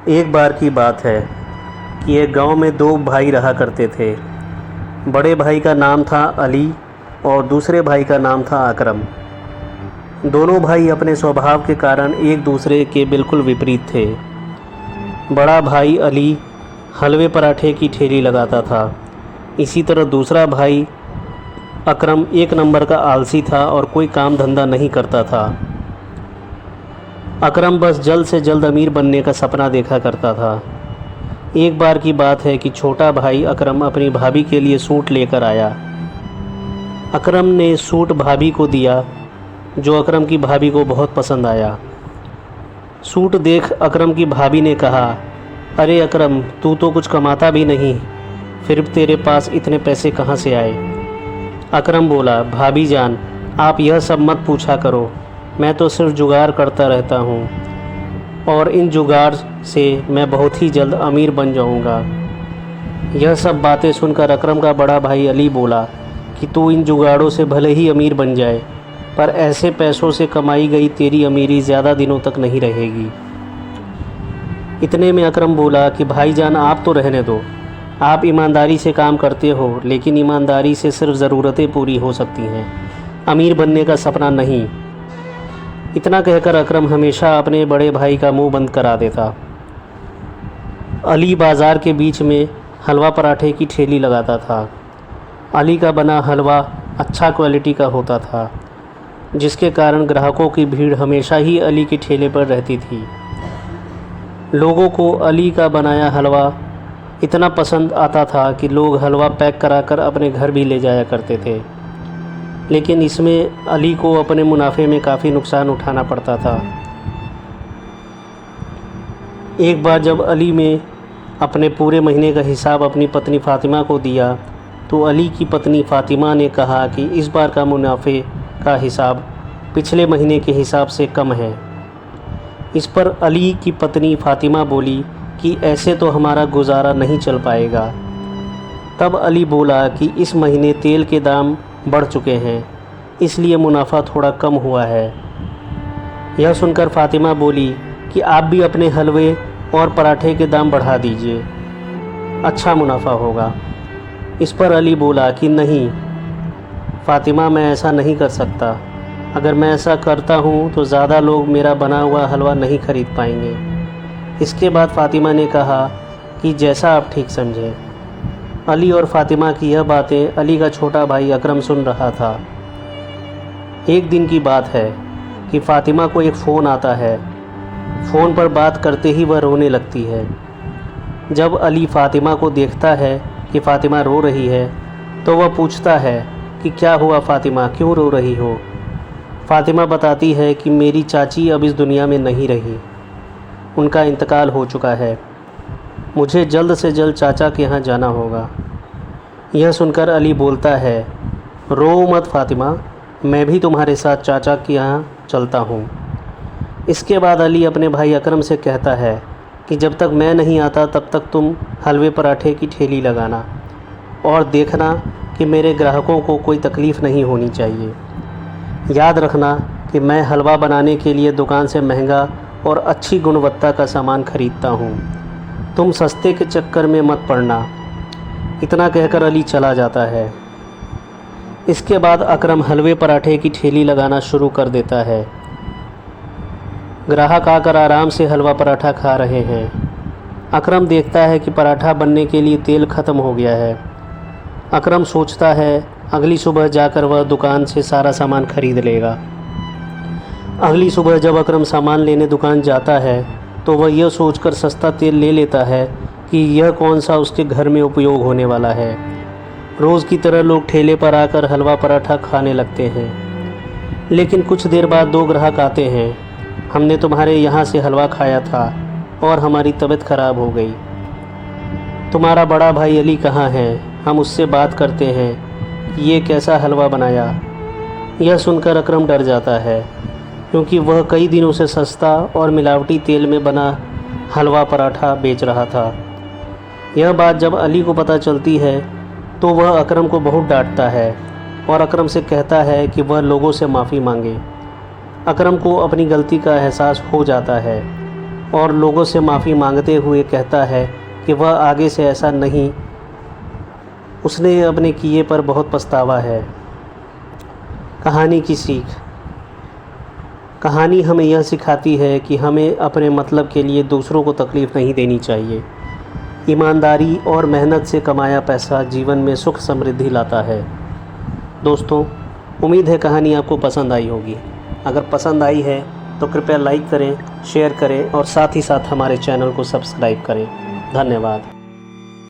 एक बार की बात है कि एक गांव में दो भाई रहा करते थे। बड़े भाई का नाम था अली और दूसरे भाई का नाम था अकरम। दोनों भाई अपने स्वभाव के कारण एक दूसरे के बिल्कुल विपरीत थे। बड़ा भाई अली हलवे पराठे की ठेली लगाता था। इसी तरह दूसरा भाई अकरम एक नंबर का आलसी था और कोई काम धंधा नहीं करता था। अकरम बस जल्द से जल्द अमीर बनने का सपना देखा करता था। एक बार की बात है कि छोटा भाई अकरम अपनी भाभी के लिए सूट लेकर आया। अकरम ने सूट भाभी को दिया, जो अकरम की भाभी को बहुत पसंद आया। सूट देख अकरम की भाभी ने कहा, अरे अकरम, तू तो कुछ कमाता भी नहीं, फिर तेरे पास इतने पैसे कहाँ से आए? अकरम बोला, भाभी जान, आप यह सब मत पूछा करो, मैं तो सिर्फ जुगाड़ करता रहता हूँ और इन जुगाड़ से मैं बहुत ही जल्द अमीर बन जाऊँगा। यह सब बातें सुनकर अकरम का बड़ा भाई अली बोला कि तू इन जुगाड़ों से भले ही अमीर बन जाए, पर ऐसे पैसों से कमाई गई तेरी अमीरी ज़्यादा दिनों तक नहीं रहेगी। इतने में अकरम बोला कि भाईजान, आप तो रहने दो, आप ईमानदारी से काम करते हो, लेकिन ईमानदारी से सिर्फ ज़रूरतें पूरी हो सकती हैं, अमीर बनने का सपना नहीं। इतना कहकर अकरम हमेशा अपने बड़े भाई का मुंह बंद करा देता। अली बाज़ार के बीच में हलवा पराठे की ठेली लगाता था। अली का बना हलवा अच्छा क्वालिटी का होता था, जिसके कारण ग्राहकों की भीड़ हमेशा ही अली के ठेले पर रहती थी। लोगों को अली का बनाया हलवा इतना पसंद आता था कि लोग हलवा पैक कराकर अपने घर भी ले जाया करते थे, लेकिन इसमें अली को अपने मुनाफे में काफ़ी नुकसान उठाना पड़ता था। एक बार जब अली ने अपने पूरे महीने का हिसाब अपनी पत्नी फ़ातिमा को दिया, तो अली की पत्नी फ़ातिमा ने कहा कि इस बार का मुनाफे का हिसाब पिछले महीने के हिसाब से कम है। इस पर अली की पत्नी फ़ातिमा बोली कि ऐसे तो हमारा गुजारा नहीं चल पाएगा। तब अली बोला कि इस महीने तेल के दाम बढ़ चुके हैं, इसलिए मुनाफा थोड़ा कम हुआ है। यह सुनकर फ़ातिमा बोली कि आप भी अपने हलवे और पराठे के दाम बढ़ा दीजिए, अच्छा मुनाफा होगा। इस पर अली बोला कि नहीं फ़ातिमा, मैं ऐसा नहीं कर सकता। अगर मैं ऐसा करता हूँ तो ज़्यादा लोग मेरा बना हुआ हलवा नहीं खरीद पाएंगे। इसके बाद फ़ातिमा ने कहा कि जैसा आप ठीक समझें। अली और फ़ातिमा की यह बातें अली का छोटा भाई अकरम सुन रहा था। एक दिन की बात है कि फ़ातिमा को एक फ़ोन आता है। फ़ोन पर बात करते ही वह रोने लगती है। जब अली फ़ातिमा को देखता है कि फ़ातिमा रो रही है, तो वह पूछता है कि क्या हुआ फ़ातिमा, क्यों रो रही हो? फ़ातिमा बताती है कि मेरी चाची अब इस दुनिया में नहीं रही, उनका इंतकाल हो चुका है, मुझे जल्द से जल्द चाचा के यहाँ जाना होगा। यह सुनकर अली बोलता है, रो मत फ़ातिमा, मैं भी तुम्हारे साथ चाचा के यहाँ चलता हूँ। इसके बाद अली अपने भाई अकरम से कहता है कि जब तक मैं नहीं आता तब तक तुम हलवे पराठे की ठेली लगाना और देखना कि मेरे ग्राहकों को कोई तकलीफ़ नहीं होनी चाहिए। याद रखना कि मैं हलवा बनाने के लिए दुकान से महंगा और अच्छी गुणवत्ता का सामान खरीदता हूँ, तुम सस्ते के चक्कर में मत पड़ना। इतना कहकर अली चला जाता है। इसके बाद अकरम हलवे पराठे की ठेली लगाना शुरू कर देता है। ग्राहक आकर आराम से हलवा पराठा खा रहे हैं। अकरम देखता है कि पराठा बनने के लिए तेल ख़त्म हो गया है। अकरम सोचता है अगली सुबह जाकर वह दुकान से सारा सामान खरीद लेगा। अगली सुबह जब अकरम सामान लेने दुकान जाता है, तो वह यह सोचकर सस्ता तेल ले लेता है कि यह कौन सा उसके घर में उपयोग होने वाला है। रोज़ की तरह लोग ठेले पर आकर हलवा पराठा खाने लगते हैं। लेकिन कुछ देर बाद दो ग्राहक आते हैं। हमने तुम्हारे यहाँ से हलवा खाया था और हमारी तबीयत ख़राब हो गई। तुम्हारा बड़ा भाई अली कहाँ है? हम उससे बात करते हैं कि ये कैसा हलवा बनाया। यह सुनकर अकरम डर जाता है, क्योंकि वह कई दिनों से सस्ता और मिलावटी तेल में बना हलवा पराठा बेच रहा था। यह बात जब अली को पता चलती है, तो वह अकरम को बहुत डांटता है और अकरम से कहता है कि वह लोगों से माफ़ी मांगे। अकरम को अपनी गलती का एहसास हो जाता है, और लोगों से माफ़ी मांगते हुए कहता है कि वह आगे से ऐसा नहीं, उसने अपने किए पर बहुत पछतावा है। कहानी की सीख। कहानी हमें यह सिखाती है कि हमें अपने मतलब के लिए दूसरों को तकलीफ़ नहीं देनी चाहिए। ईमानदारी और मेहनत से कमाया पैसा जीवन में सुख समृद्धि लाता है। दोस्तों, उम्मीद है कहानी आपको पसंद आई होगी। अगर पसंद आई है तो कृपया लाइक करें, शेयर करें और साथ ही साथ हमारे चैनल को सब्सक्राइब करें। धन्यवाद।